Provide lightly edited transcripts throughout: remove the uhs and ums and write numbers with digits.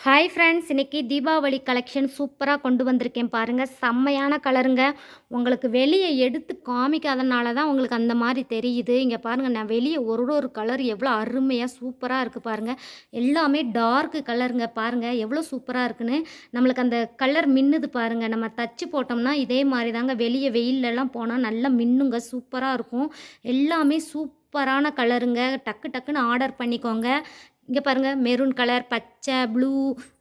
Hi friends, இன்றைக்கி Deepavali collection சூப்பராக கொண்டு வந்திருக்கேன் பாருங்கள். செம்மையான கலருங்க. உங்களுக்கு வெளியே எடுத்து காமிக்காதனால தான் உங்களுக்கு அந்த மாதிரி தெரியுது. இங்கே பாருங்கள், நான் வெளியே ஒரு ஒரு கலர் எவ்வளோ அருமையாக சூப்பராக இருக்குது பாருங்கள். எல்லாமே டார்க்கு கலருங்க. பாருங்கள் எவ்வளோ சூப்பராக இருக்குன்னு. நம்மளுக்கு அந்த கலர் மின்னுது பாருங்கள். நம்ம தச்சு போட்டோம்னா இதே மாதிரி தாங்க வெளியே வெயிலெலாம் போனால் நல்லா மின்னுங்க, சூப்பராக இருக்கும். எல்லாமே சூப்பரான கலருங்க. டக்கு டக்குன்னு ஆர்டர் பண்ணிக்கோங்க. இங்கே பாருங்கள், மெரூன் கலர், பச்சை, ப்ளூ,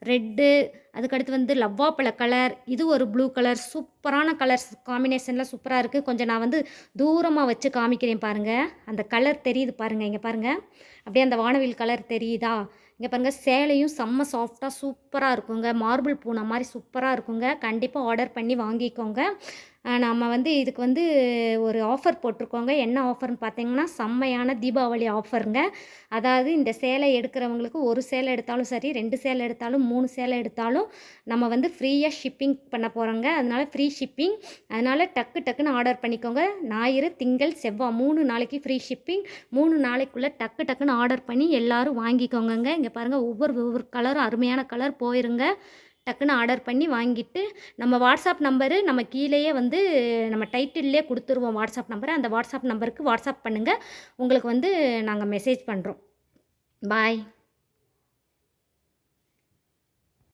ரெட்டு, அதுக்கடுத்து வந்து லவ்வாப்பழ கலர், இது ஒரு ப்ளூ கலர். சூப்பரான கலர்ஸ் காம்பினேஷனில் சூப்பராக இருக்குது. கொஞ்சம் நான் வந்து தூரமாக வச்சு காமிக்கிறேன் பாருங்கள். அந்த கலர் தெரியுது பாருங்கள். இங்கே பாருங்கள், அப்படியே அந்த வானவில் கலர் தெரியுதா? இங்கே பாருங்கள், சேலையும் செம்ம சாஃப்டாக சூப்பராக இருக்குங்க. மார்பிள் பூனை மாதிரி சூப்பராக இருக்குங்க. கண்டிப்பாக ஆர்டர் பண்ணி வாங்கிக்கோங்க. நம்ம வந்து இதுக்கு வந்து ஒரு ஆஃபர் போட்டிருக்கோங்க. என்ன ஆஃபர்னு பார்த்தீங்கன்னா, செம்மையான தீபாவளி ஆஃபருங்க. அதாவது இந்த சேலை எடுக்கிறவங்களுக்கு ஒரு சேலை எடுத்தாலும் சரி, 2 சேலை எடுத்தாலும், 3 சேலை எடுத்தாலும் நம்ம வந்து ஃப்ரீயாக ஷிப்பிங் பண்ண போகிறோங்க. அதனால் ஃப்ரீ ஷிப்பிங். அதனால் டக்கு டக்குன்னு ஆர்டர் பண்ணிக்கோங்க. ஞாயிறு, திங்கள், செவ்வாய் 3 நாளைக்கு ஃப்ரீ ஷிப்பிங். 3 நாளைக்குள்ளே டக்கு டக்குன்னு ஆர்டர் பண்ணி எல்லோரும் வாங்கிக்கோங்கங்க. இங்கே பாருங்கள், ஒவ்வொரு கலரும் அருமையான கலர் போயிருங்க. டக்குன்னு ஆர்டர் பண்ணி வாங்கிட்டு நம்ம வாட்ஸ்அப் நம்பரு நம்ம கீழேயே வந்து நம்ம டைட்டில்லே கொடுத்துருவோம் வாட்ஸ்அப் நம்பரை. அந்த வாட்ஸ்அப் நம்பருக்கு வாட்ஸ்அப் பண்ணுங்கள். உங்களுக்கு வந்து நாங்கள் மெசேஜ் பண்ணுறோம். பாய்.